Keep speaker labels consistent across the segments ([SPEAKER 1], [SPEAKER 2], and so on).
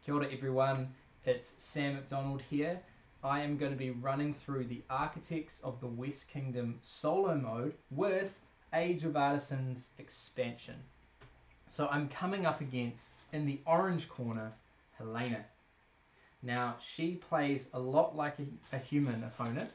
[SPEAKER 1] Kia ora everyone, it's Sam McDonald here. I am going to be running through the Architects of the West Kingdom solo mode with Age of Artisans expansion. So I'm coming up against, in the orange corner, Helena. Now she plays a lot like a human opponent,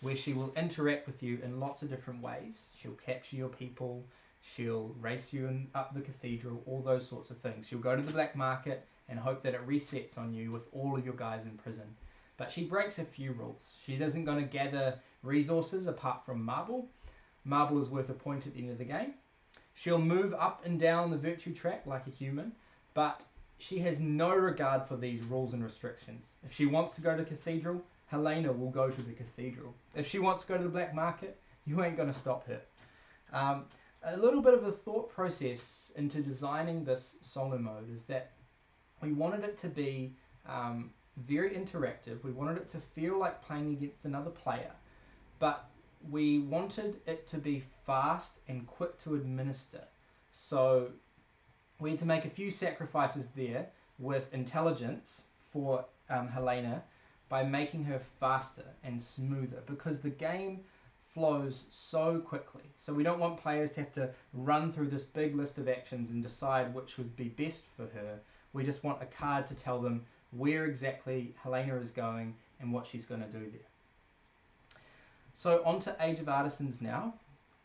[SPEAKER 1] where she will interact with you in lots of different ways. She'll capture your people, she'll race you up the cathedral, all those sorts of things. She'll go to the black market and hope that it resets on you with all of your guys in prison. But she breaks a few rules. She isn't going to gather resources apart from marble. Marble is worth a point at the end of the game. She'll move up and down the virtue track like a human, but she has no regard for these rules and restrictions. If she wants to go to cathedral, Helena will go to the cathedral. If she wants to go to the black market, you ain't going to stop her. A little bit of a thought process into designing this solo mode is that we wanted it to be very interactive. We wanted it to feel like playing against another player, but we wanted it to be fast and quick to administer. So we had to make a few sacrifices there with intelligence for Helena by making her faster and smoother, because the game flows so quickly. So we don't want players to have to run through this big list of actions and decide which would be best for her. We just want a card to tell them where exactly Helena is going and what she's going to do there. So on to Age of Artisans now.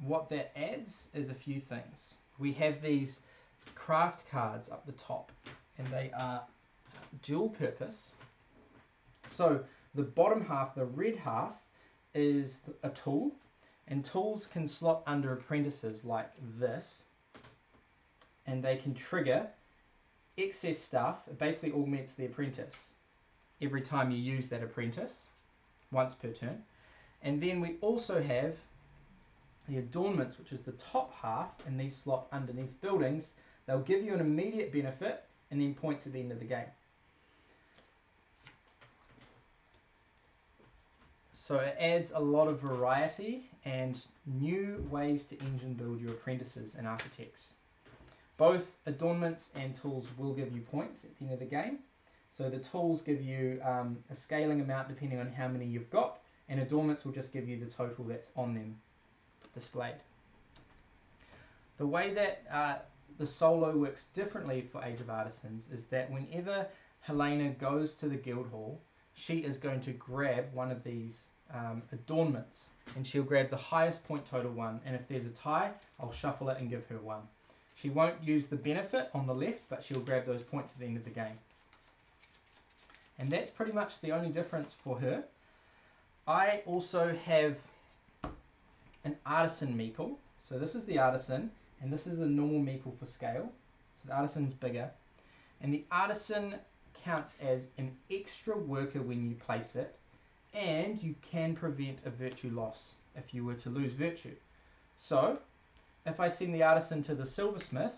[SPEAKER 1] What that adds is a few things. We have these craft cards up the top, and they are dual purpose. So the bottom half, the red half, is a tool, and tools can slot under apprentices like this, and they can trigger excess stuff. It basically augments the apprentice every time you use that apprentice, once per turn. And then we also have the adornments, which is the top half, and these slot underneath buildings. They'll give you an immediate benefit and then points at the end of the game. So it adds a lot of variety and new ways to engine build your apprentices and architects. Both adornments and tools will give you points at the end of the game. So the tools give you a scaling amount depending on how many you've got, and adornments will just give you the total that's on them displayed. The way that the solo works differently for Age of Artisans is that whenever Helena goes to the guild hall, she is going to grab one of these adornments, and she'll grab the highest point total one, and if there's a tie, I'll shuffle it and give her one. She won't use the benefit on the left, but she'll grab those points at the end of the game. And that's pretty much the only difference for her. I also have an artisan meeple. So this is the artisan, and this is the normal meeple for scale. So the artisan's bigger. And the artisan counts as an extra worker when you place it, and you can prevent a virtue loss if you were to lose virtue. So if I send the artisan to the silversmith,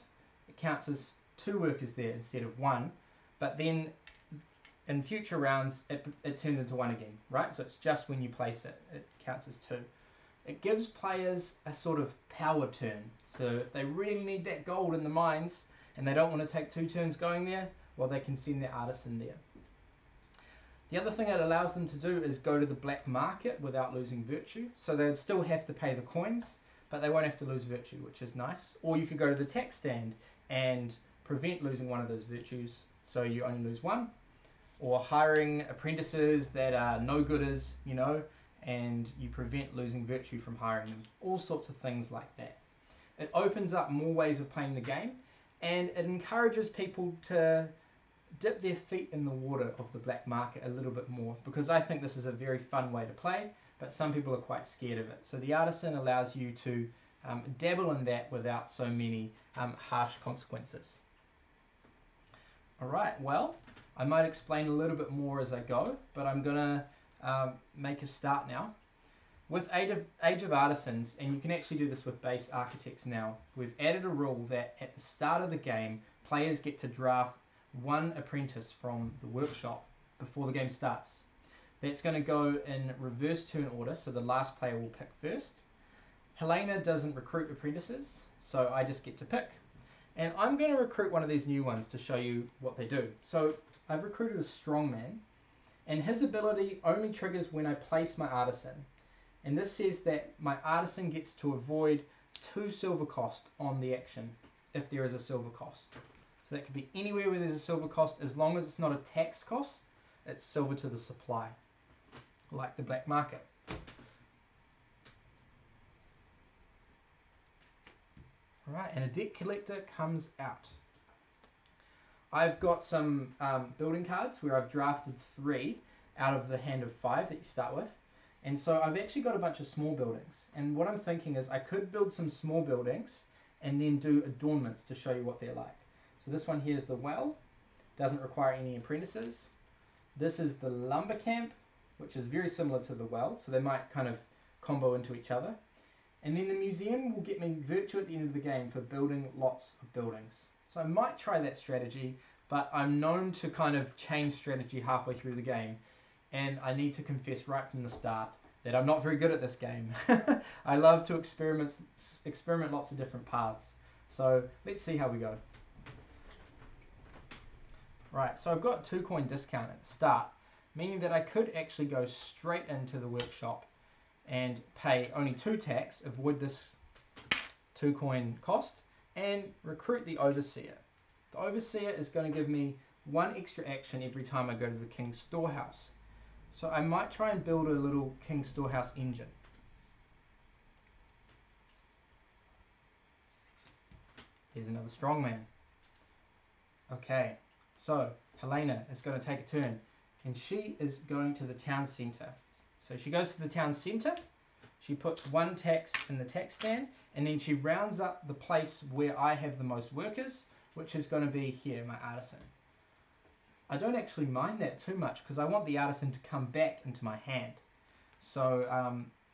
[SPEAKER 1] it counts as 2 workers there instead of 1, but then in future rounds it turns into 1 again, right? So it's just when you place it, it counts as 2. It gives players a sort of power turn. So if they really need that gold in the mines and they don't want to take 2 turns going there, well, they can send their artisan there. The other thing it allows them to do is go to the black market without losing virtue. So they would still have to pay the coins, but they won't have to lose virtue, which is nice. Or you could go to the tax stand and prevent losing one of those virtues, so you only lose 1. Or hiring apprentices that are no-gooders, you know, and you prevent losing virtue from hiring them. All sorts of things like that. It opens up more ways of playing the game, and it encourages people to dip their feet in the water of the black market a little bit more, because I think this is a very fun way to play, but some people are quite scared of it. So the artisan allows you to dabble in that without so many harsh consequences. Alright, well, I might explain a little bit more as I go, but I'm going to make a start now. With Age of Artisans, and you can actually do this with base architects now, we've added a rule that at the start of the game, players get to draft 1 apprentice from the workshop before the game starts. That's going to go in reverse turn order, so the last player will pick first. Helena doesn't recruit apprentices, so I just get to pick. And I'm going to recruit one of these new ones to show you what they do. So I've recruited a strongman, and his ability only triggers when I place my artisan. And this says that my artisan gets to avoid 2 silver cost on the action, if there is a silver cost. So that could be anywhere where there's a silver cost, as long as it's not a tax cost, it's silver to the supply, like the black market. Alright, and a debt collector comes out. I've got some building cards where I've drafted 3 out of the hand of 5 that you start with. And so I've actually got a bunch of small buildings. And what I'm thinking is I could build some small buildings and then do adornments to show you what they're like. So this one here is the well, doesn't require any apprentices. This is the lumber camp, which is very similar to the well, so they might kind of combo into each other. And then the museum will get me virtue at the end of the game for building lots of buildings. So I might try that strategy, but I'm known to kind of change strategy halfway through the game. And I need to confess right from the start that I'm not very good at this game. I love to experiment lots of different paths. So let's see how we go. Right, so I've got 2 coin discount at the start, meaning that I could actually go straight into the workshop and pay only 2 tax, avoid this 2 coin cost, and recruit the overseer. The overseer is going to give me 1 extra action every time I go to the king's storehouse. So I might try and build a little king's storehouse engine. Here's another strongman. Okay, so Helena is going to take a turn, and she is going to the town centre. So she goes to the town centre, she puts 1 tax in the tax stand, and then she rounds up the place where I have the most workers, which is going to be here, my artisan. I don't actually mind that too much because I want the artisan to come back into my hand. So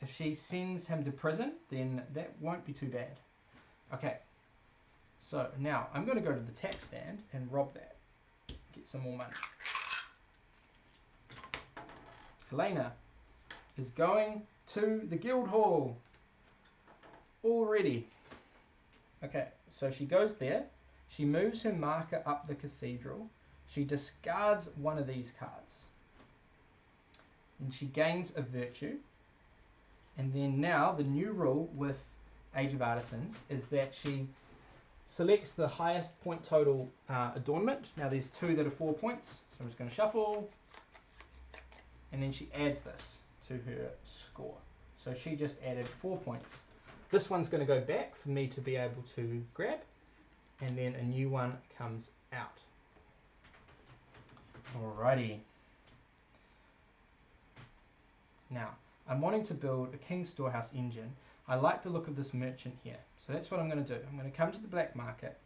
[SPEAKER 1] if she sends him to prison, then that won't be too bad. Okay, so now I'm going to go to the tax stand and rob that. Get some more money. Helena is going to the guild hall already. Okay, so she goes there. She moves her marker up the cathedral. She discards 1 of these cards. And she gains a virtue. And then now the new rule with Age of Artisans is that she selects the highest point total adornment. Now there's 2 that are 4 points. So I'm just going to shuffle. And then she adds this to her score. So she just added 4 points. This one's going to go back for me to be able to grab. And then a new one comes out. Alrighty. Now, I'm wanting to build a king's storehouse engine. I like the look of this merchant here. So that's what I'm going to do. I'm going to come to the black market,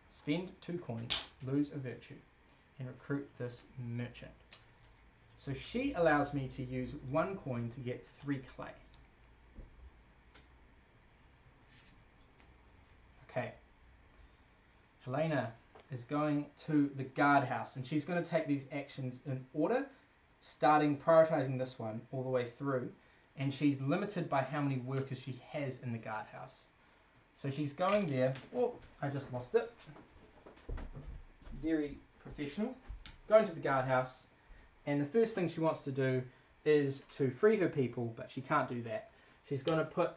[SPEAKER 1] spend 2 coins, lose a virtue, and recruit this merchant. So she allows me to use 1 coin to get 3 clay. Okay. Helena is going to the guardhouse, and she's going to take these actions in order, prioritizing this one all the way through, and she's limited by how many workers she has in the guardhouse. So she's going there. Oh, I just lost it. Very professional. Going to the guardhouse, and the first thing she wants to do is to free her people, but she can't do that. She's going to put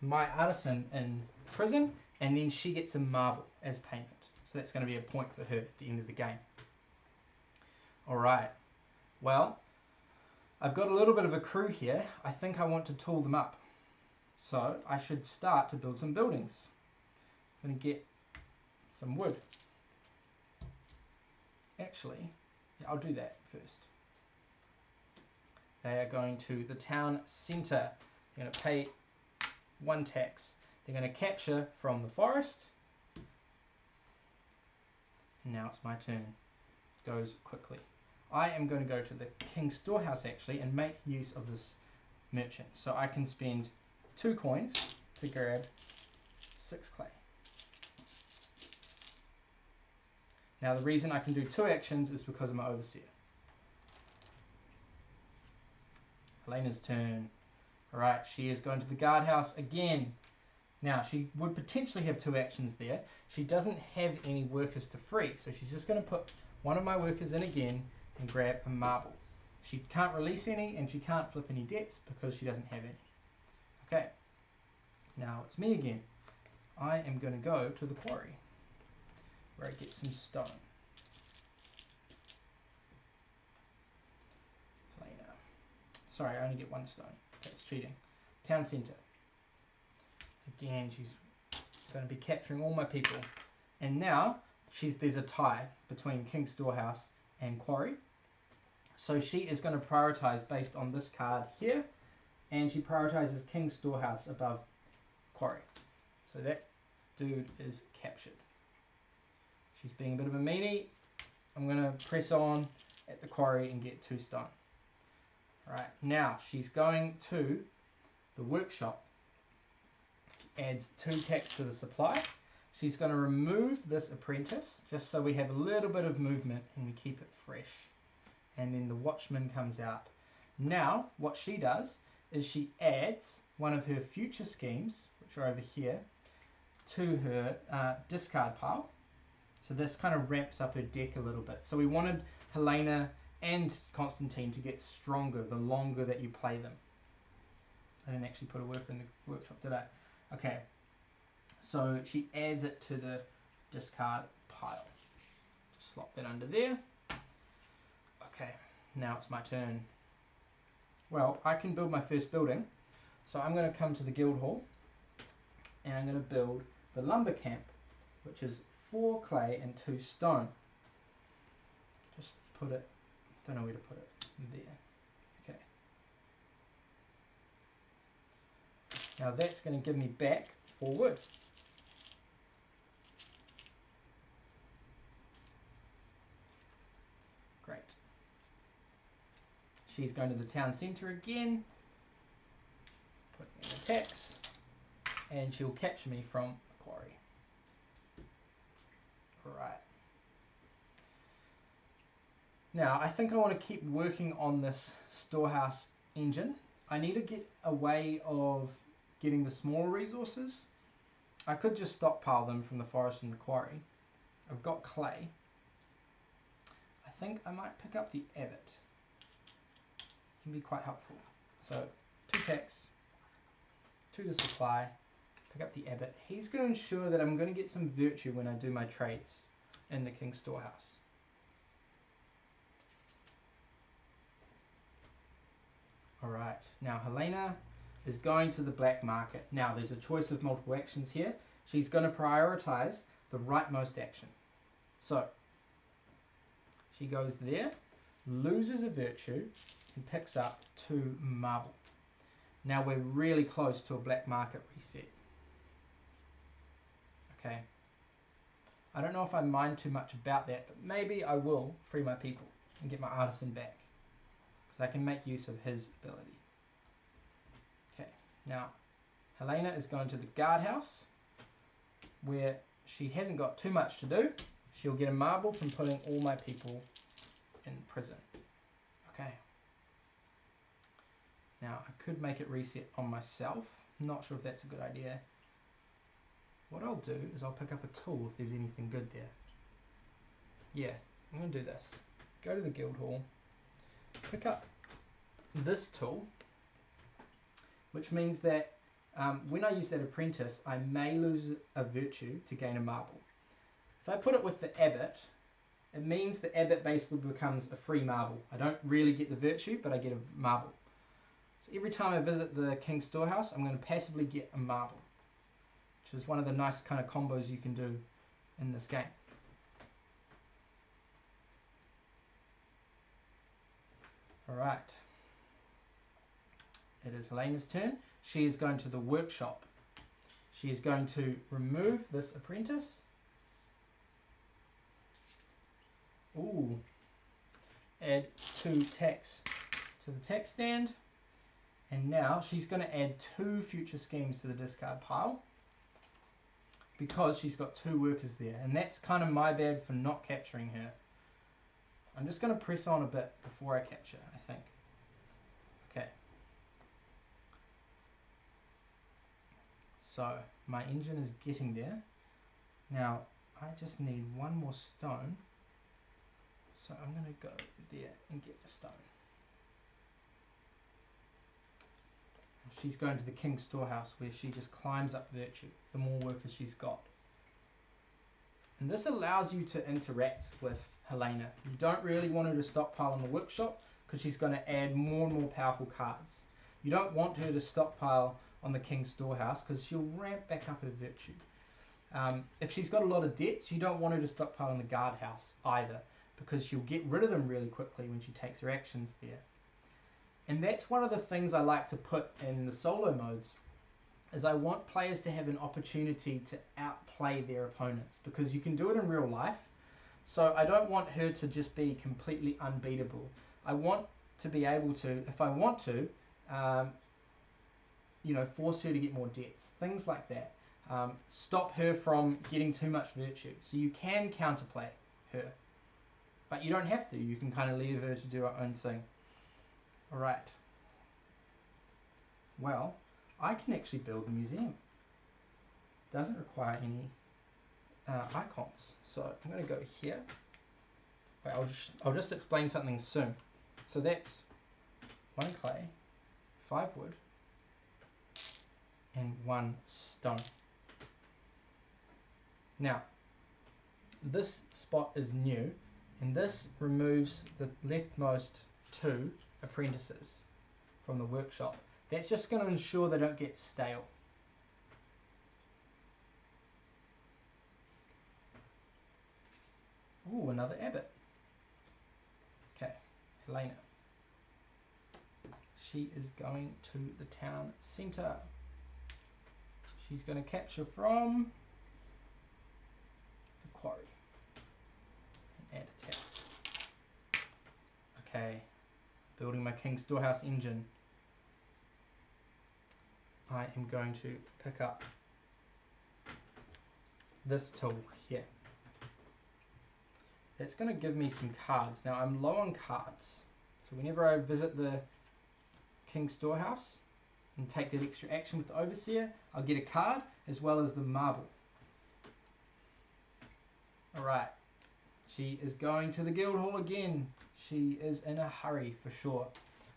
[SPEAKER 1] my artisan in prison, and then she gets a marble as payment. So that's going to be a point for her at the end of the game. Alright, well, I've got a little bit of a crew here. I think I want to tool them up. So I should start to build some buildings. I'm going to get some wood. Actually, yeah, I'll do that first. They are going to the town centre. They're going to pay 1 tax. They're going to capture from the forest. Now it's my turn. It goes quickly. I am going to go to the king's storehouse actually and make use of this merchant. So I can spend 2 coins to grab 6 clay. Now the reason I can do 2 actions is because of my overseer. Helena's turn. Alright, she is going to the guardhouse again. Now, she would potentially have 2 actions there. She doesn't have any workers to free, so she's just going to put one of my workers in again and grab a marble. She can't release any and she can't flip any debts because she doesn't have any. Okay, now it's me again. I am going to go to the quarry where I get some stone. Helena. Sorry, I only get one stone. That's cheating. Town centre. Again, she's going to be capturing all my people. And now there's a tie between King's Storehouse and Quarry. So she is going to prioritize based on this card here. And she prioritizes King's Storehouse above Quarry. So that dude is captured. She's being a bit of a meanie. I'm going to press on at the Quarry and get 2 stone. Alright, now she's going to the workshop. Adds 2 tax to the supply. She's going to remove this apprentice just so we have a little bit of movement and we keep it fresh. And then the watchman comes out. Now what she does is she adds one of her future schemes, which are over here, to her discard pile. So this kind of ramps up her deck a little bit. So we wanted Helena and Constantine to get stronger the longer that you play them. I didn't actually put a worker in the workshop, did I? Okay, so she adds it to the discard pile. Just slot that under there. Okay, now it's my turn. Well, I can build my first building. So I'm going to come to the guild hall and I'm going to build the lumber camp, which is 4 clay and 2 stone. Just put it, don't know where to put it, there. Okay. Now that's going to give me back 4 wood. Great. She's going to the town centre again, putting in the tax, and she'll capture me from the quarry. Right. Now I think I want to keep working on this storehouse engine. I need to get a way of getting the smaller resources. I could just stockpile them from the forest and the quarry. I've got clay. I think I might pick up the abbot. It can be quite helpful. So 2 tax, 2 to supply, pick up the abbot. He's going to ensure that I'm going to get some virtue when I do my trades in the King's Storehouse. Alright, now Helena is going to the black market. Now there's a choice of multiple actions here. She's going to prioritize the rightmost action. So she goes there, loses a virtue, and picks up 2 marble. Now we're really close to a black market reset. Okay. I don't know if I mind too much about that, but maybe I will free my people and get my artisan back. Because I can make use of his ability. Okay, now Helena is going to the guardhouse where she hasn't got too much to do. She'll get a marble from putting all my people in prison. Okay. Now I could make it reset on myself. Not sure if that's a good idea. What I'll do is I'll pick up a tool if there's anything good there. Yeah, I'm going to do this. Go to the guild hall, pick up this tool, which means that when I use that apprentice, I may lose a virtue to gain a marble. If I put it with the abbot, it means the abbot basically becomes a free marble. I don't really get the virtue, but I get a marble. So every time I visit the King's Storehouse, I'm going to passively get a marble, which is one of the nice kind of combos you can do in this game. Alright. It is Helena's turn. She is going to the workshop. She is going to remove this apprentice. Ooh. Add 2 tax to the tax stand. And now she's going to add 2 future schemes to the discard pile. Because she's got 2 workers there. And that's kind of my bad for not capturing her. I'm just going to press on a bit before I capture, I think. Okay. So, my engine is getting there. Now, I just need 1 more stone. So I'm going to go there and get a stone. She's going to the king's storehouse where she just climbs up virtue, the more workers she's got. And this allows you to interact with Helena. You don't really want her to stockpile in the workshop because she's going to add more and more powerful cards. You don't want her to stockpile on the king's storehouse because she'll ramp back up her virtue. If she's got a lot of debts, you don't want her to stockpile in the guardhouse either because she'll get rid of them really quickly when she takes her actions there. And that's one of the things I like to put in the solo modes, is I want players to have an opportunity to outplay their opponents, because you can do it in real life. So I don't want her to just be completely unbeatable. I want to be able to, if I want to, force her to get more debts, things like that. Stop her from getting too much virtue. So you can counterplay her, but you don't have to. You can kind of leave her to do her own thing. Alright, well, I can actually build a museum. Doesn't require any icons. So I'm going to go here. Wait, I'll just explain something soon. So that's 1 clay, 5 wood, and 1 stone. Now, this spot is new, and this removes the leftmost 2 apprentices from the workshop. That's just going to ensure they don't get stale. Ooh, another abbot. Okay, Helena. She is going to the town centre. She's going to capture from the quarry and add a tax. Okay. Building my king's storehouse engine. I am going to pick up this tool here. That's going to give me some cards. Now I'm low on cards, so whenever I visit the king's storehouse and take that extra action with the overseer, I'll get a card as well as the marble. Alright, she is going to the guild hall again. She is in a hurry for sure.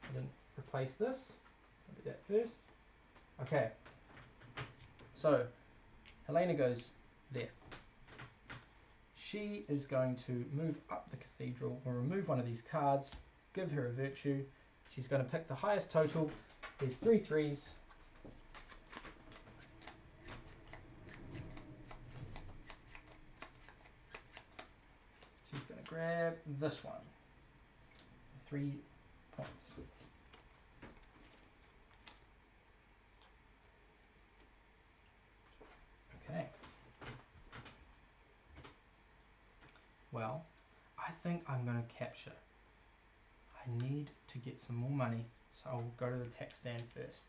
[SPEAKER 1] I didn't replace this. I'll do that first. Okay. So, Helena goes there. She is going to move up the cathedral. We'll remove one of these cards, give her a virtue. She's going to pick the highest total. There's 3 threes. She's going to grab this one. 3 points. Okay. Well, I think I'm going to capture. I need to get some more money, so I'll go to the tax stand first.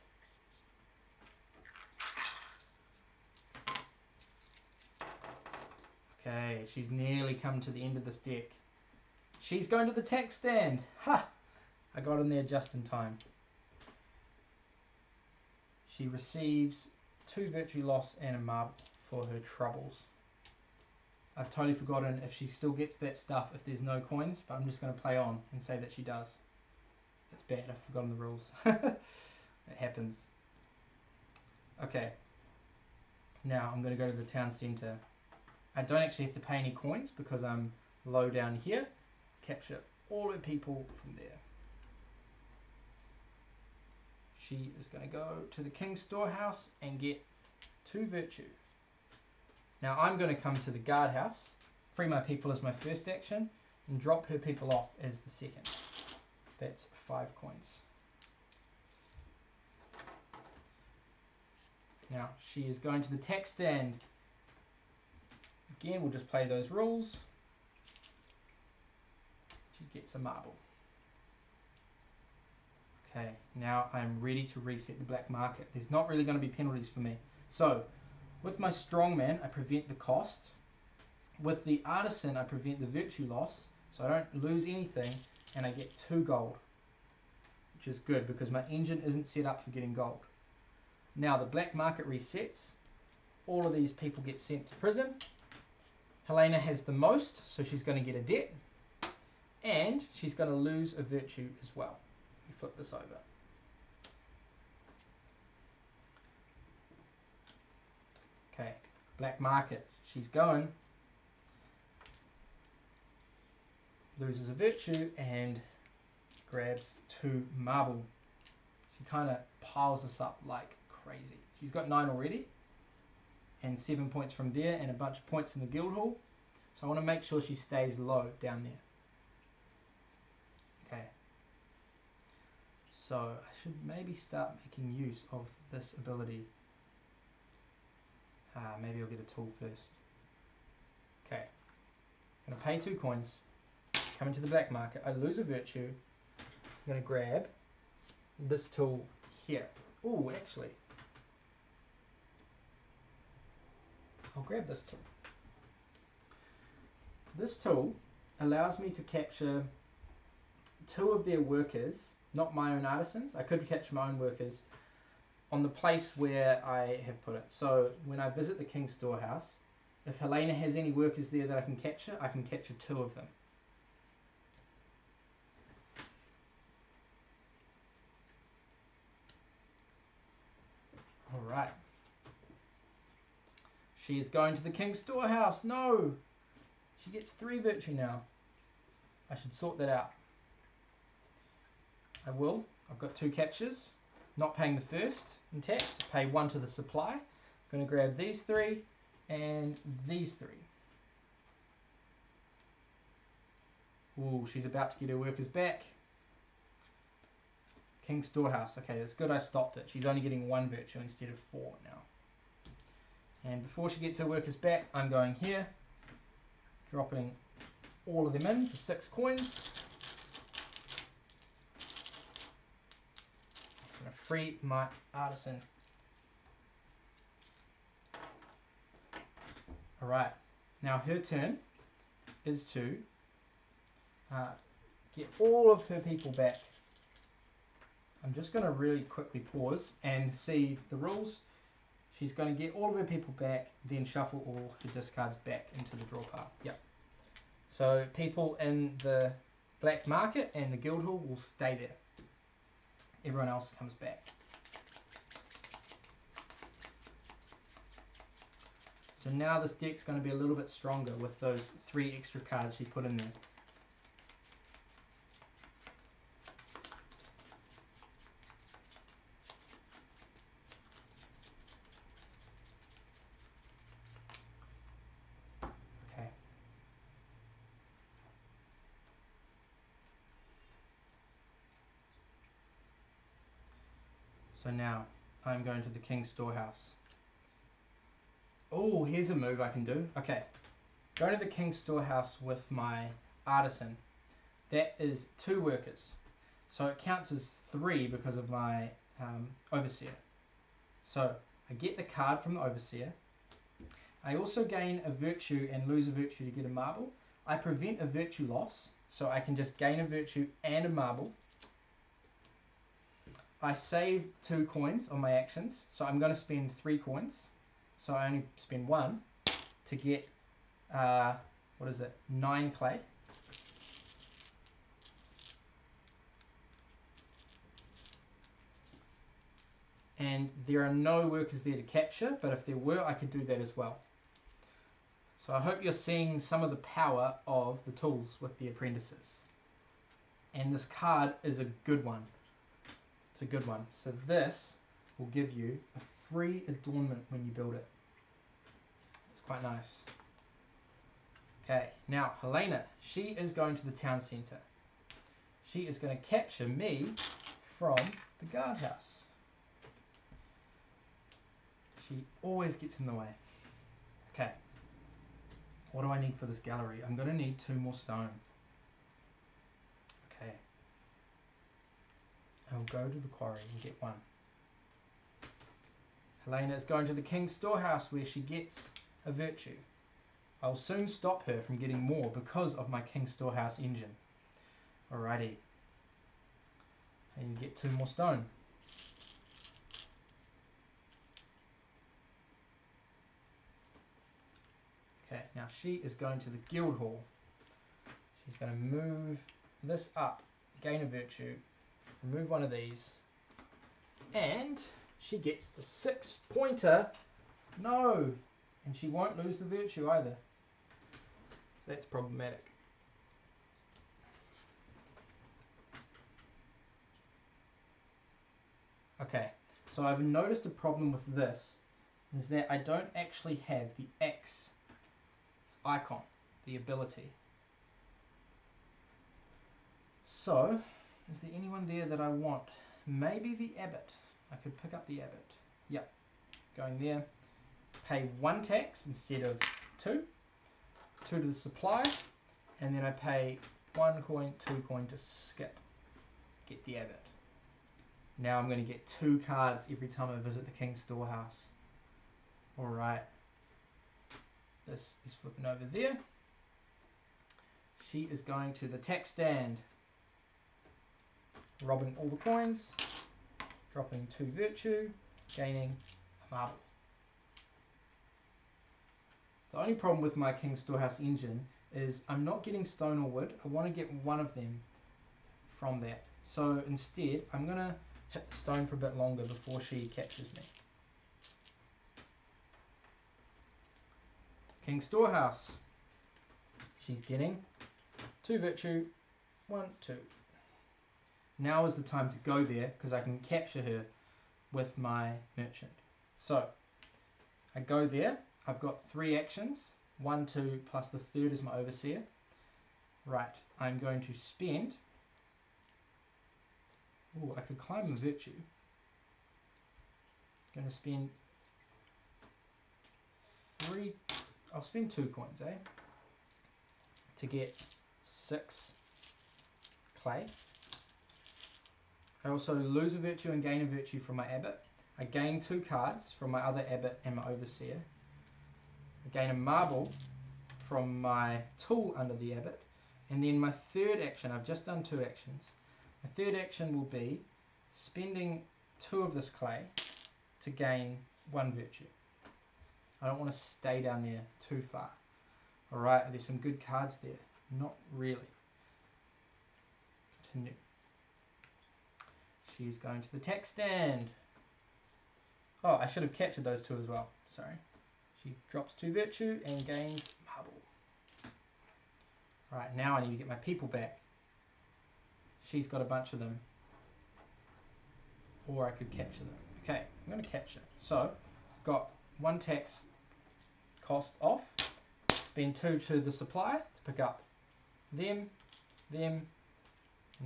[SPEAKER 1] Okay, she's nearly come to the end of this deck. She's going to the tax stand. Ha! I got in there just in time. She receives 2 virtue loss and a marble for her troubles. I've totally forgotten if she still gets that stuff if there's no coins, but I'm just going to play on and say that she does. That's bad, I've forgotten the rules. It happens. Okay. Now I'm going to go to the town centre. I don't actually have to pay any coins because I'm low down here. Capture all her people from there. She is going to go to the king's storehouse and get 2 virtue. Now I'm going to come to the guardhouse, free my people as my first action, and drop her people off as the second. That's 5 coins. Now she is going to the tax stand. Again, we'll just play those rules. She gets a marble. Okay, now I'm ready to reset the black market. There's not really going to be penalties for me. So, with my strongman, I prevent the cost. With the artisan, I prevent the virtue loss, so I don't lose anything, and I get 2 gold, which is good because my engine isn't set up for getting gold. Now the black market resets. All of these people get sent to prison. Helena has the most, so she's going to get a debt. And she's going to lose a virtue as well. Let me flip this over. Okay, black market. She's going. Loses a virtue and grabs 2 marble. She kind of piles this up like crazy. She's got 9 already. And 7 points from there and a bunch of points in the guild hall. So I want to make sure she stays low down there. Okay. So I should maybe start making use of this ability. Maybe I'll get a tool first. Okay. I'm going to pay 2 coins. Come into the black market. I lose a virtue. I'm going to grab this tool here. Oh, actually. I'll grab this tool. This tool allows me to capture 2 of their workers, not my own artisans. I could capture my own workers on the place where I have put it. So when I visit the King's Storehouse, if Helena has any workers there that I can capture 2 of them. Alright. She is going to the King's Storehouse. No! She gets 3 virtue now. I should sort that out. I will. I've got 2 captures. Not paying the first in tax. Pay 1 to the supply. I'm going to grab these 3 and these 3. Ooh, she's about to get her workers back. King's Storehouse. Okay, that's good I stopped it. She's only getting 1 virtue instead of 4 now. And before she gets her workers back, I'm going here. Dropping all of them in for 6 coins. I'm going to free my artisan. Alright, now her turn is to get all of her people back. I'm just going to really quickly pause and see the rules. She's going to get all of her people back, then shuffle all her discards back into the draw pile. Yep. So people in the black market and the guild hall will stay there. Everyone else comes back. So now this deck's going to be a little bit stronger with those 3 extra cards she put in there. Okay. So now I'm going to the King's Storehouse. Oh, here's a move I can do. Okay, go to the King's Storehouse with my artisan. That is 2 workers. So it counts as 3 because of my overseer. So I get the card from the overseer. I also gain a virtue and lose a virtue to get a marble. I prevent a virtue loss, so I can just gain a virtue and a marble. I save 2 coins on my actions, so I'm going to spend 3 coins. So I only spend 1 to get, 9 clay. And there are no workers there to capture, but if there were, I could do that as well. So I hope you're seeing some of the power of the tools with the apprentices. And this card is a good one. It's a good one. So this will give you a free adornment when you build it. It's quite nice. Okay, now Helena, she is going to the town centre. She is going to capture me from the guardhouse. She always gets in the way. Okay, what do I need for this gallery? I'm going to need 2 more stone. Okay, I'll go to the quarry and get 1. Helena is going to the King's Storehouse where she gets a virtue. I'll soon stop her from getting more because of my King's Storehouse engine. Alrighty. And you get 2 more stone. Okay, now she is going to the guild hall. She's going to move this up, gain a virtue, remove one of these, and she gets the 6-pointer. No! And she won't lose the virtue either. That's problematic. Okay, so I've noticed a problem with this is that I don't actually have the X icon, the ability. So, is there anyone there that I want? Maybe the abbot. I could pick up the abbot. Yep, going there. Pay 1 tax instead of 2. 2 to the supply, and then I pay 1 coin, 2 coin to skip. Get the abbot. Now I'm going to get 2 cards every time I visit the King's Storehouse. Alright. This is flipping over there. She is going to the tax stand. Robbing all the coins. Dropping 2 virtue. Gaining a marble. The only problem with my King's Storehouse engine is I'm not getting stone or wood. I want to get one of them from that. So instead, I'm going to hit the stone for a bit longer before she captures me. King's Storehouse. She's getting 2 virtue, 1, 2. Now is the time to go there because I can capture her with my merchant. So I go there. I've got 3 actions. 1, 2, plus the 3rd is my overseer. Right, I'm going to spend. Oh, I could climb a virtue. Going to spend 3. I'll spend 2 coins, to get 6 clay. I also lose a virtue and gain a virtue from my abbot. I gain 2 cards from my other abbot and my overseer. I gain a marble from my tool under the abbot. And then my 3rd action, I've just done 2 actions. My 3rd action will be spending 2 of this clay to gain 1 virtue. I don't want to stay down there too far. Alright, there's some good cards there. Not really. Continue. She's going to the tax stand. Oh, I should have captured those 2 as well. Sorry. She drops 2 virtue and gains marble. Right, now I need to get my people back. She's got a bunch of them. Or I could capture them. Okay, I'm going to capture. So, I've got 1 tax cost off. Spend 2 to the supply to pick up them, and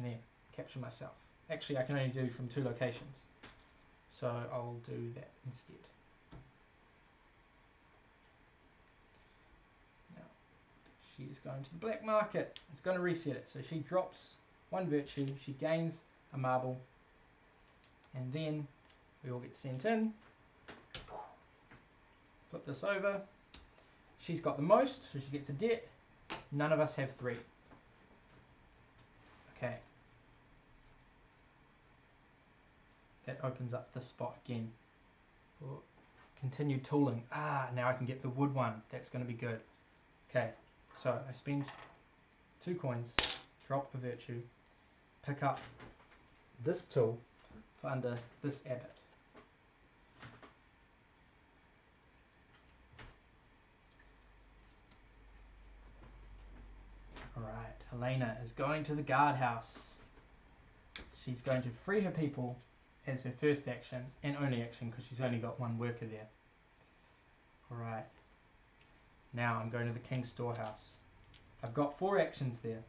[SPEAKER 1] them. Capture myself. Actually, I can only do from 2 locations. So, I'll do that instead. Now, she's going to the black market. It's going to reset it. So, she drops 1 virtue. She gains a marble. And then we all get sent in. Flip this over. She's got the most, so she gets a debt. None of us have 3. Okay. That opens up this spot again for continued tooling. Ah, now I can get the wood one. That's going to be good. Okay, so I spend 2 coins, drop a virtue, pick up this tool for under this abbot. Alright, Helena is going to the guardhouse. She's going to free her people as her first action and only action because she's only got 1 worker there. Alright, now I'm going to the King's Storehouse. I've got 4 actions there.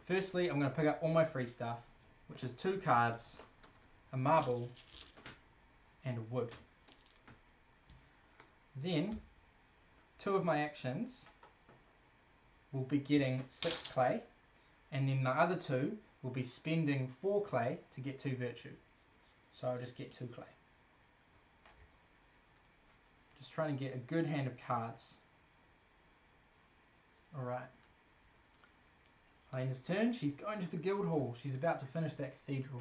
[SPEAKER 1] Firstly, I'm going to pick up all my free stuff, which is 2 cards, a marble, and a wood. Then, 2 of my actions will be getting 6 clay, and then the other 2 will be spending 4 clay to get 2 virtue. So I'll just get 2 clay. Just trying to get a good hand of cards. Alright. Helena's turn. She's going to the guild hall. She's about to finish that cathedral.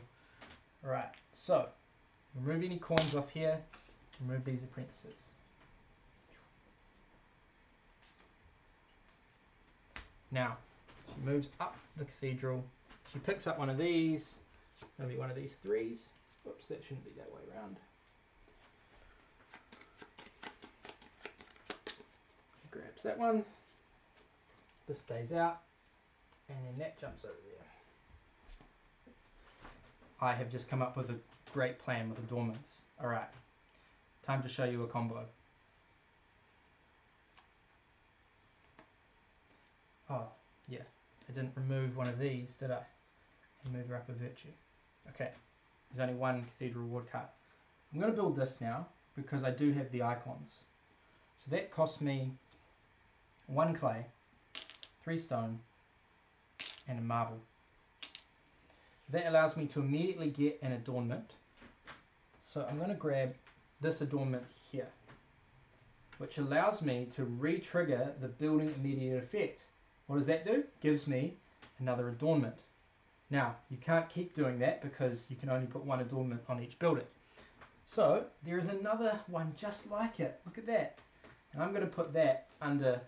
[SPEAKER 1] Alright, so remove any coins off here. Remove these apprentices. Now, She moves up the cathedral. She picks up one of these. Going to be one of these 3s. Oops, that shouldn't be that way around. She grabs that one. This stays out. And then that jumps over there. I have just come up with a great plan with adornments. Alright, time to show you a combo. Oh, yeah, I didn't remove one of these, did I? And move her up a virtue. Okay, there's only one cathedral woodcut. I'm going to build this now because I do have the icons. So that cost me 1 clay, 3 stone, and a marble. That allows me to immediately get an adornment. So I'm going to grab this adornment here, which allows me to re-trigger the building immediate effect. What does that do? Gives me another adornment. Now, you can't keep doing that because you can only put 1 adornment on each building. So there is another one just like it. Look at that. And I'm going to put that under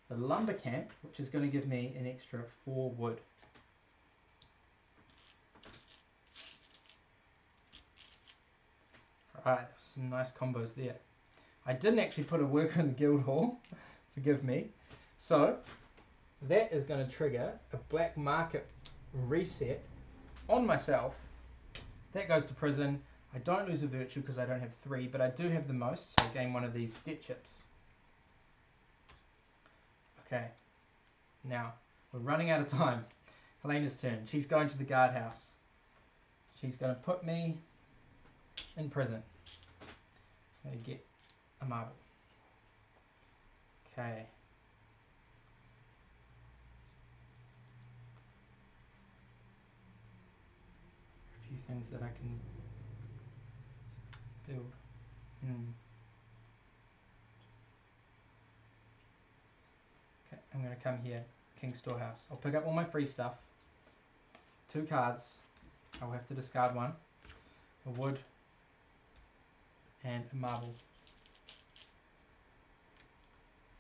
[SPEAKER 1] the lumber camp, which is going to give me an extra 4 wood. Alright, some nice combos there. I didn't actually put a worker in the guild hall, forgive me. So that is going to trigger a black market reset on myself. That goes to prison. I don't lose a virtue because I don't have 3, but I do have the most, so I gain one of these debt chips. Okay, now we're running out of time. Helena's turn. She's going to the guardhouse. She's going to put me in prison. I'm going to get a marble. Okay. A few things that I can build. Okay, I'm going to come here, King's Storehouse. I'll pick up all my free stuff. 2 cards. I'll have to discard 1. A wood and a marble.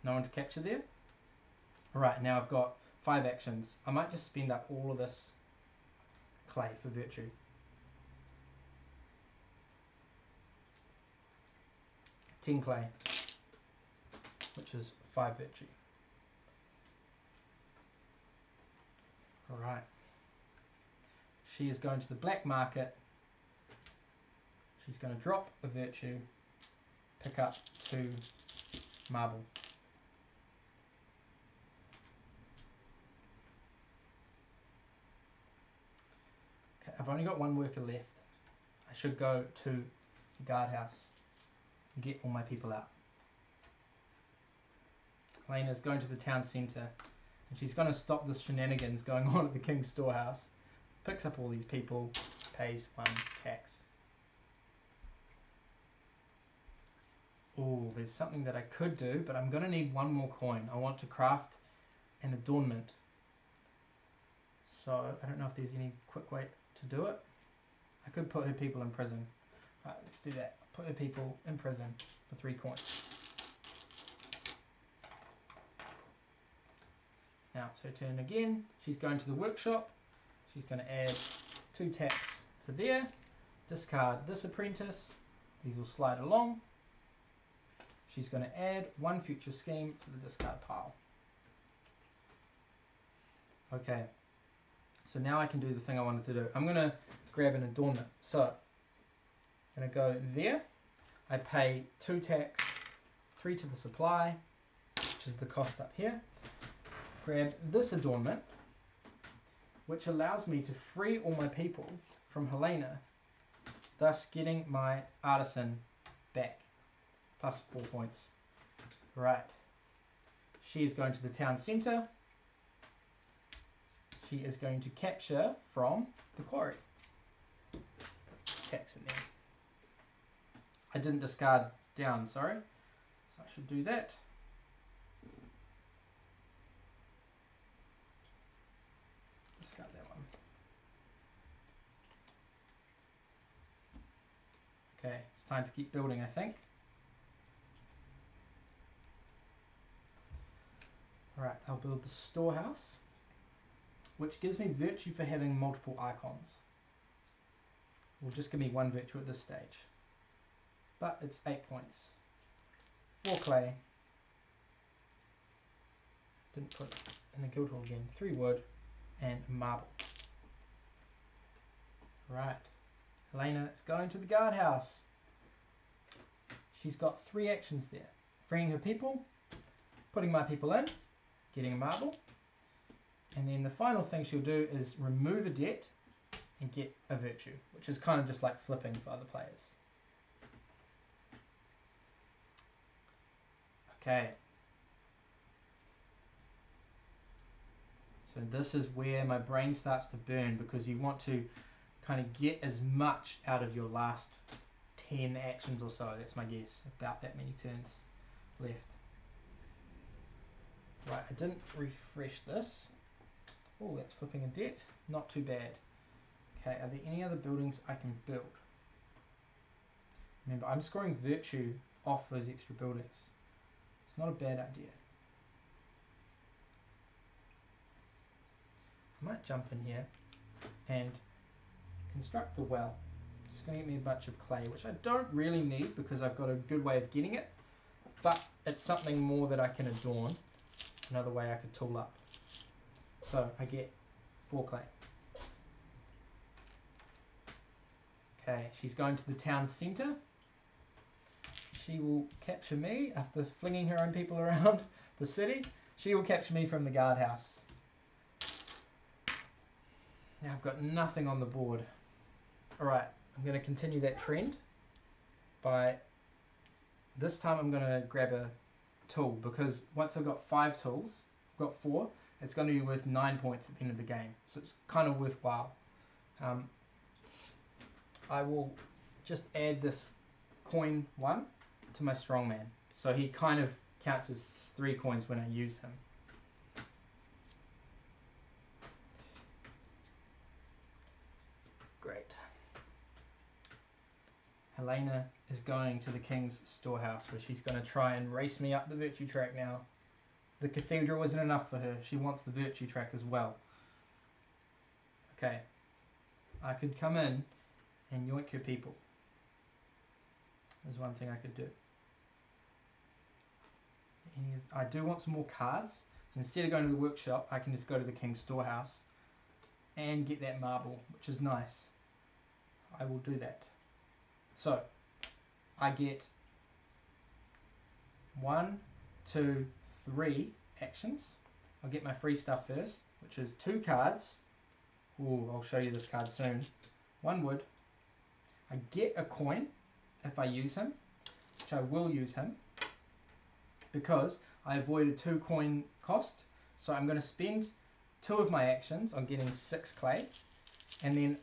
[SPEAKER 1] No one to capture there? Alright, now I've got 5 actions. I might just spend up all of this clay for virtue. Ten clay, which is 5 virtue. Alright. She is going to the black market. She's going to drop a virtue, pick up 2 marble. Okay, I've only got 1 worker left. I should go to the guardhouse and get all my people out. Helena's going to the town centre and she's going to stop the shenanigans going on at the King's Storehouse. Picks up all these people, pays 1 tax. Oh, there's something that I could do, but I'm going to need 1 more coin. I want to craft an adornment. So I don't know if there's any quick way to do it. I could put her people in prison. Right, let's do that. Put her people in prison for 3 coins. Now it's her turn again. She's going to the workshop. She's going to add 2 tax to there. Discard this apprentice. These will slide along. She's going to add 1 future scheme to the discard pile. Okay, so now I can do the thing I wanted to do. I'm going to grab an adornment. So I'm going to go there. I pay 2 tax, 3 to the supply, which is the cost up here. Grab this adornment, which allows me to free all my people from Helena, thus getting my artisan back. Plus 4 points. Right. She is going to the town centre. She is going to capture from the quarry. Tax in there. I didn't discard down, sorry. So I should do that. Discard that one. Okay, it's time to keep building, I think. Alright, I'll build the storehouse. which gives me virtue for having multiple icons. Will just give me 1 virtue at this stage. But it's 8 points. 4 clay. Didn't put it in the guild hall again. 3 wood and a marble. Right. Helena is going to the guardhouse. She's got 3 actions there. Freeing her people, putting my people in, getting a marble, and then the final thing she'll do is remove a debt and get a virtue, which is kind of just like flipping for other players. Okay. So this is where my brain starts to burn, because you want to kind of get as much out of your last 10 actions or so. That's my guess, about that many turns left. Right, I didn't refresh this. Oh, that's flipping a debt. Not too bad. Okay, are there any other buildings I can build? Remember, I'm scoring virtue off those extra buildings. It's not a bad idea. I might jump in here and construct the well. Just going to get me a bunch of clay, which I don't really need because I've got a good way of getting it, but it's something more that I can adorn. Another way I could tool up. So I get 4 clay. Okay, she's going to the town centre. She will capture me after flinging her own people around the city. She will capture me from the guardhouse. Now I've got nothing on the board. Alright, I'm going to continue that trend by this time I'm going to grab a tool, because once I've got 5 tools, I've got 4, it's going to be worth 9 points at the end of the game, so it's kind of worthwhile. I will just add this coin 1 to my strongman, so he kind of counts as 3 coins when I use him. Great. Helena is going to the king's storehouse, where she's going to try and race me up the virtue track now. The cathedral isn't enough for her. She wants the virtue track as well. Okay. I could come in and yoink her people. There's one thing I could do. I do want some more cards. Instead of going to the workshop, I can just go to the king's storehouse and get that marble, which is nice. I will do that. So, I get 1, 2, 3 actions. I'll get my free stuff first, which is 2 cards. Ooh, I'll show you this card soon. 1 wood. I get a coin if I use him, which I will use him, because I avoided 2 coin cost. So I'm going to spend 2 of my actions on getting 6 clay, and then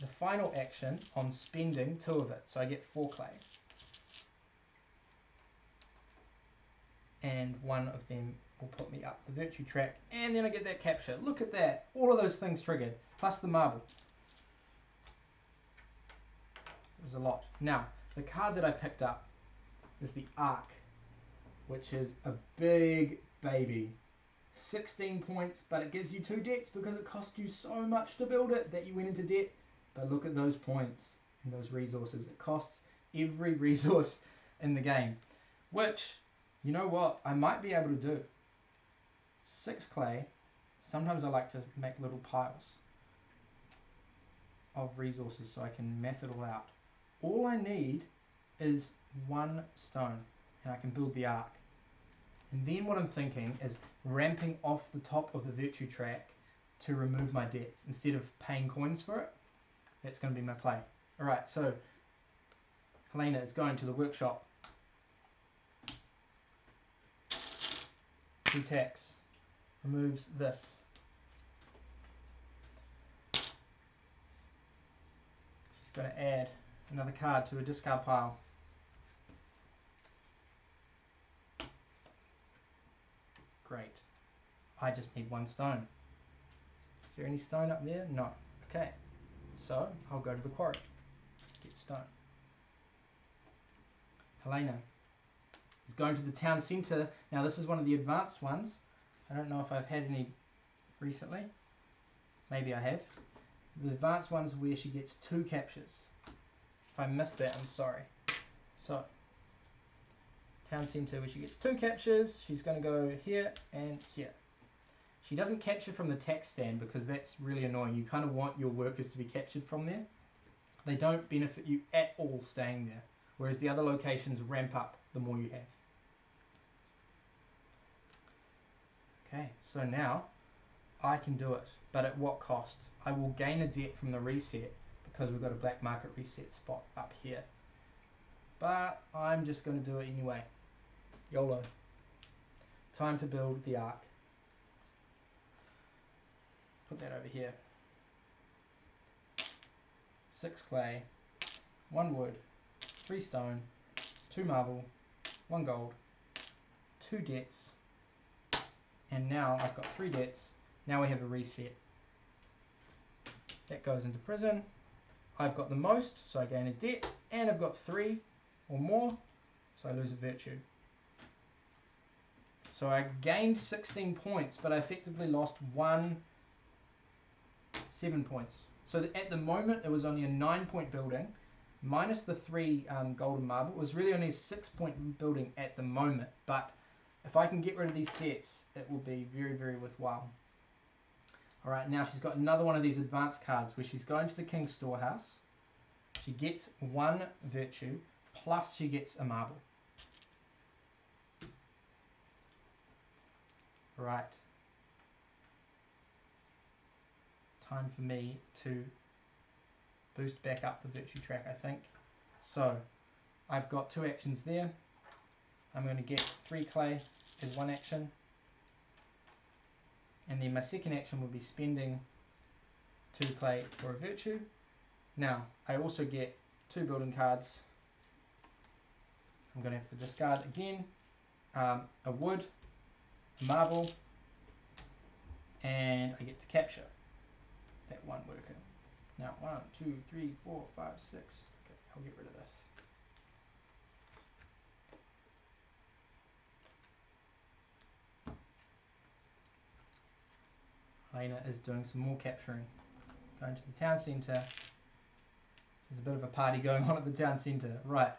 [SPEAKER 1] the final action on spending 2 of it, so I get 4 clay. And 1 of them will put me up the virtue track, and then I get that capture. Look at that, all of those things triggered, plus the marble. It was a lot. Now, the card that I picked up is the Ark, which is a big baby. 16 points, but it gives you 2 debts because it cost you so much to build it that you went into debt. But look at those points and those resources. It costs every resource in the game, which, you know what, I might be able to do. 6 clay. Sometimes I like to make little piles of resources so I can math it all out. All I need is 1 stone and I can build the Ark. And then what I'm thinking is ramping off the top of the virtue track to remove my debts instead of paying coins for it. That's going to be my play. Alright, so Helena is going to the workshop. 2 attacks. Removes this. She's going to add another card to a discard pile. Great. I just need 1 stone. Is there any stone up there? No. Okay. So, I'll go to the quarry. Get stone. Helena is going to the town centre. Now this is one of the advanced ones. I don't know if I've had any recently. Maybe I have. The advanced one's where she gets 2 captures. If I missed that, I'm sorry. So, town centre where she gets 2 captures, she's going to go here and here. She doesn't capture from the tax stand because that's really annoying. You kind of want your workers to be captured from there. They don't benefit you at all staying there, whereas the other locations ramp up the more you have. Okay, so now I can do it, but at what cost? I will gain a debt from the reset because we've got a black market reset spot up here. But I'm just going to do it anyway. YOLO. Time to build the ark. Put that over here. 6 clay, 1 wood, 3 stone, 2 marble, 1 gold, 2 debts, and now I've got 3 debts. Now we have a reset. That goes into prison. I've got the most, so I gain a debt, and I've got 3 or more, so I lose a virtue. So I gained 16 points, but I effectively lost 7 points. So at the moment it was only a 9-point building, minus the 3 golden marble. It was really only a 6-point building at the moment, but if I can get rid of these debts, it will be very, very worthwhile. Alright, now she's got another one of these advanced cards where she's going to the king's storehouse. She gets 1 virtue, plus she gets a marble. Right. Time for me to boost back up the virtue track, I think. So, I've got 2 actions there. I'm going to get 3 clay as 1 action. And then my second action will be spending 2 clay for a virtue. Now, I also get 2 building cards. I'm going to have to discard again a wood, a marble, and I get to capture that 1 worker. Now 1, 2, 3, 4, 5, 6. Okay, I'll get rid of this. Helena is doing some more capturing. Going to the town centre. There's a bit of a party going on at the town centre. Right.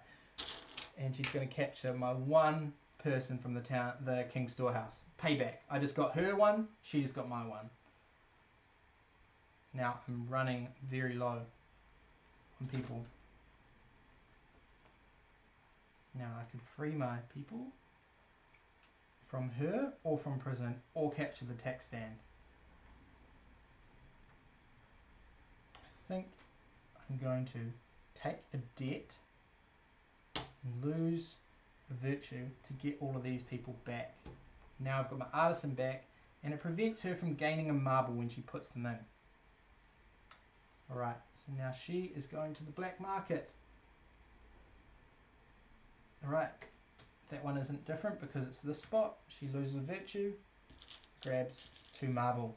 [SPEAKER 1] And she's going to capture my 1 person from the king's storehouse. Payback. I just got her 1, she just got my 1. Now I'm running very low on people. Now I can free my people from her or from prison or capture the tax stand. I think I'm going to take a debt and lose a virtue to get all of these people back. Now I've got my artisan back, and it prevents her from gaining a marble when she puts them in. Alright, so now she is going to the black market. Alright, that one isn't different because it's this spot. She loses a virtue, grabs 2 marble.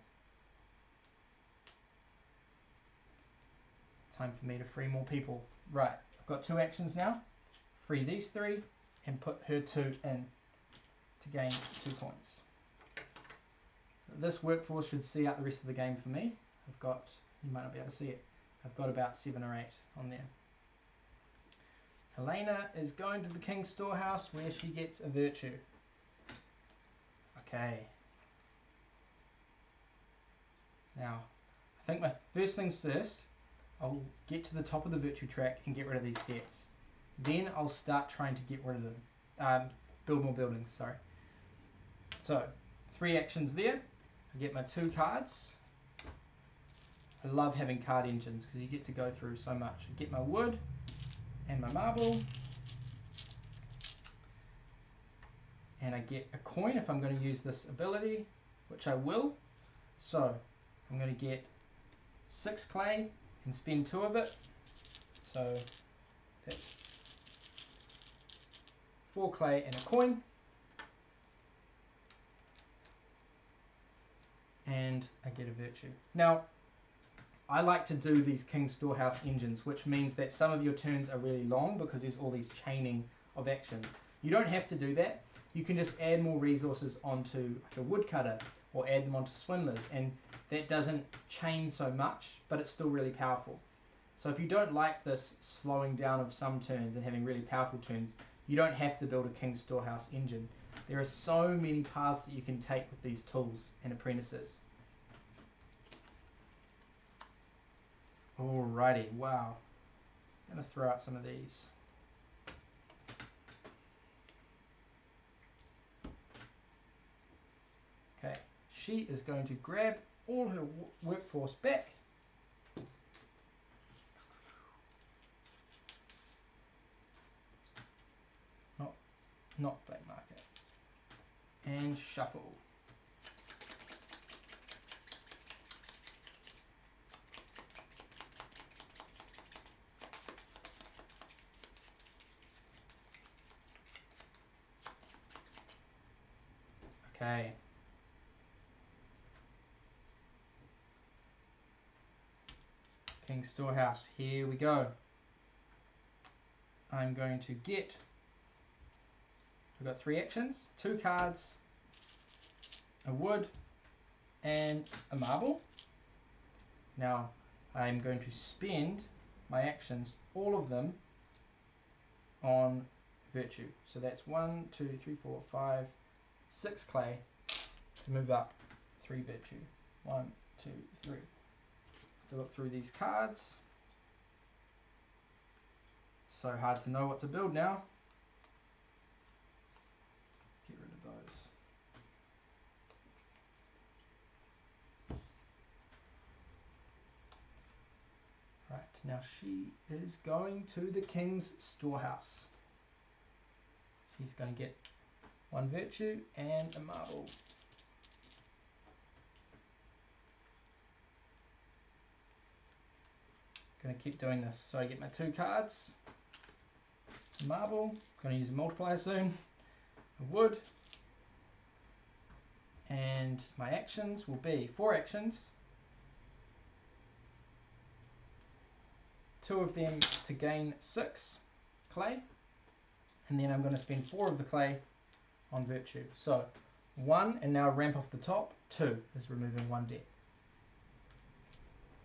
[SPEAKER 1] Time for me to free more people. Right, I've got 2 actions now. Free these 3 and put her 2 in to gain 2 points. This workforce should see out the rest of the game for me. I've got, you might not be able to see it, I've got about 7 or 8 on there. Helena is going to the king's storehouse where she gets a virtue. Okay. Now, I think my first things first, I'll get to the top of the virtue track and get rid of these debts. Then I'll start trying to get rid of them. Build more buildings, sorry. So, 3 actions there. I get my 2 cards. I love having card engines because you get to go through so much. I get my wood and my marble. And I get a coin if I'm going to use this ability, which I will. So, I'm going to get 6 clay and spend 2 of it. So, that's 4 clay and a coin. And I get a virtue. Now, I like to do these King's Storehouse engines, which means that some of your turns are really long because there's all these chaining of actions. You don't have to do that. You can just add more resources onto a woodcutter or add them onto swindlers, and that doesn't change so much, but it's still really powerful. So if you don't like this slowing down of some turns and having really powerful turns, you don't have to build a King's Storehouse engine. There are so many paths that you can take with these tools and apprentices. Alrighty, wow. I'm going to throw out some of these. Okay, she is going to grab all her workforce back. Not black market. And shuffle. Okay. King's Storehouse, here we go. I'm going to get, I've got 3 actions, 2 cards, a wood, and a marble. Now, I'm going to spend my actions, all of them, on virtue. So that's 1, 2, 3, 4, 5, 6 clay to move up 3 virtue. 1, 2, 3. To look through these cards. It's so hard to know what to build now. Get rid of those. Right, now she is going to the King's Storehouse. She's going to get 1 virtue and a marble. Going to keep doing this. So I get my 2 cards, a marble, going to use a multiplier soon, a wood, and my actions will be 4 actions, 2 of them to gain 6 clay, and then I'm going to spend 4 of the clay on virtue. So 1, and now ramp off the top, 2 is removing 1 debt.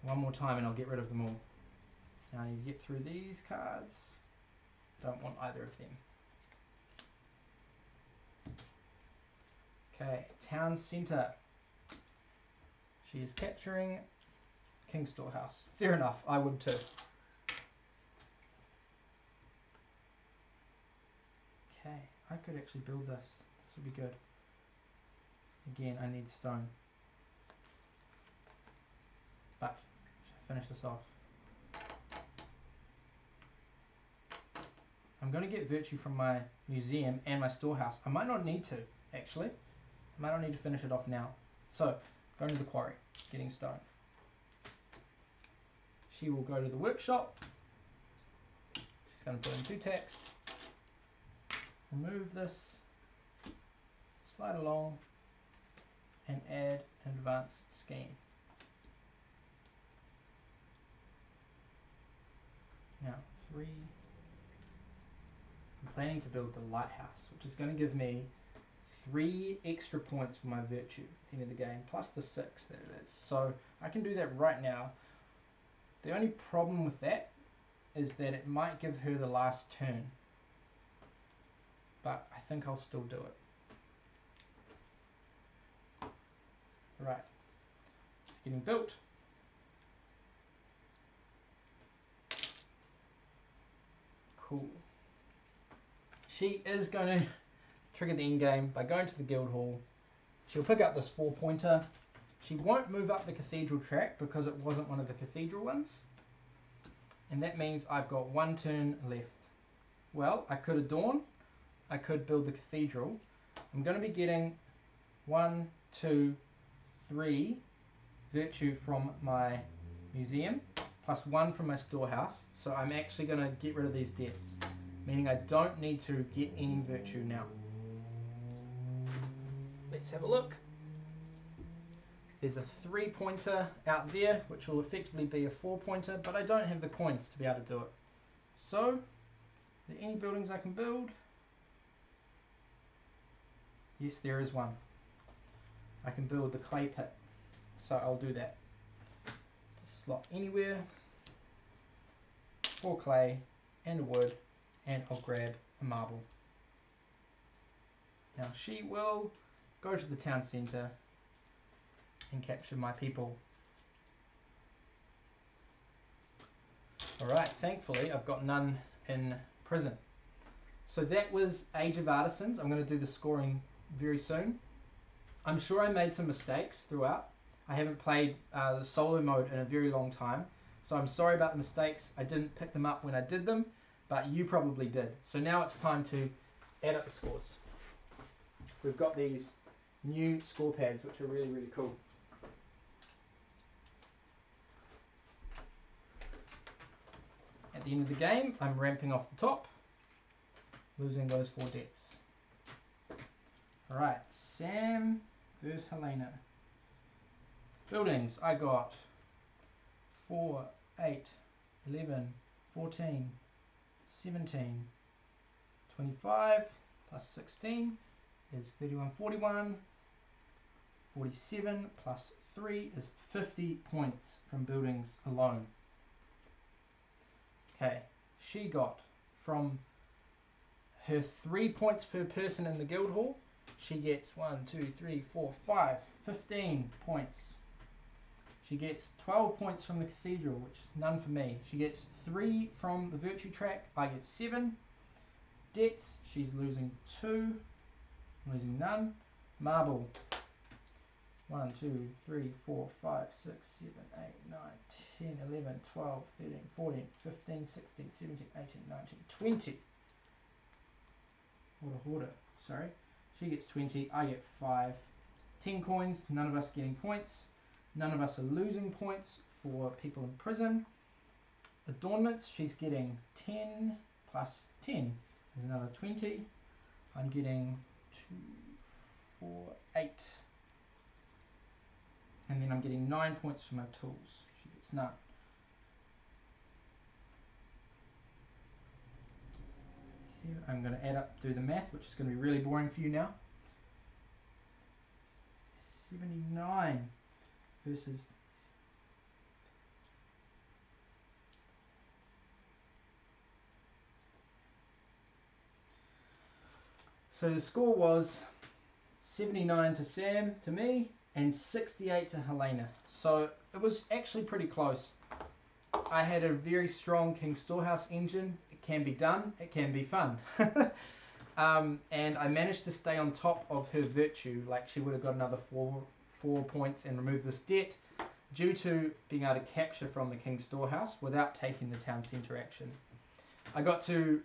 [SPEAKER 1] One more time and I'll get rid of them all. Now I need to get through these cards. Don't want either of them. Okay, Town Centre. She is capturing King's Storehouse. Fair enough, I would too. Okay, I could actually build this. This would be good. Again, I need stone. But, should I finish this off? I'm going to get virtue from my museum and my storehouse. I might not need to, actually. I might not need to finish it off now. So, going to the quarry, getting stone. She will go to the workshop. She's going to put in 2 tacks. Remove this. Slide along. And add an advanced scheme. Now, 3. I'm planning to build the lighthouse, which is going to give me 3 extra points for my virtue at the end of the game, plus the 6 that it is. So I can do that right now. The only problem with that is that it might give her the last turn, but I think I'll still do it. Right, it's getting built. Cool. She is going to trigger the end game by going to the guild hall. She'll pick up this 4-pointer. She won't move up the cathedral track because it wasn't one of the cathedral ones. And that means I've got 1 turn left. Well, I could adorn. I could build the cathedral. I'm going to be getting 1, 2, 3 virtue from my museum, plus 1 from my storehouse. So I'm actually going to get rid of these debts, meaning I don't need to get any virtue now. Let's have a look. There's a 3-pointer out there, which will effectively be a 4-pointer, but I don't have the coins to be able to do it. So, are there any buildings I can build? Yes, there is one. I can build the clay pit. So I'll do that. Just slot anywhere. 4 clay and a wood, and I'll grab a marble. Now she will go to the town centre and capture my people. Alright, thankfully I've got none in prison. So that was Age of Artisans. I'm going to do the scoring very soon. I'm sure I made some mistakes throughout. I haven't played the solo mode in a very long time, so I'm sorry about the mistakes. I didn't pick them up when I did them, but you probably did. So now it's time to add up the scores. We've got these new score pads, which are really, really cool. At the end of the game, I'm ramping off the top, losing those 4 debts. Alright, Sam versus Helena. Buildings, I got 4, 8, 11, 14, 17, 25, plus 16 is 31, 41, 47, plus 3 is 50 points from buildings alone. Okay, she got from her 3 points per person in the guild hall, she gets 1, 2, 3, 4, 5, 15 points. She gets 12 points from the cathedral, which is none for me. She gets 3 from the virtue track, I get 7. Debts, she's losing 2, losing none. Marble, 1, 2, 3, 4, 5, 6, 7, 8, 9, 10, 11, 12, 13, 14, 15, 16, 17, 18, 19, 20. Hoarder, sorry. She gets 20, I get 5. 10 coins, none of us getting points. None of us are losing points for people in prison. Adornments, she's getting 10 plus 10 is another 20. I'm getting 2, 4, 8. And then I'm getting 9 points for my tools. She gets none. I'm going to add up, do the math, which is going to be really boring for you now. 79 versus so the score was 79 to Sam, to me, and 68 to Helena. So it was actually pretty close. I had a very strong King Storehouse engine. It can be done, it can be fun. And I managed to stay on top of her virtue, like she would have got another 4 points and remove this debt, due to being able to capture from the King's Storehouse without taking the town centre action. I got to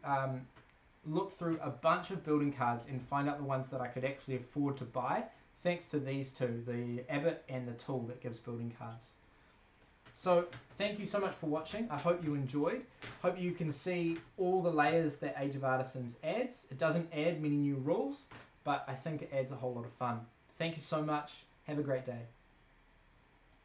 [SPEAKER 1] look through a bunch of building cards and find out the ones that I could actually afford to buy, thanks to these two, the Abbot and the tool that gives building cards. So thank you so much for watching. I hope you enjoyed. Hope you can see all the layers that Age of Artisans adds. It doesn't add many new rules, but I think it adds a whole lot of fun. Thank you so much. Have a great day.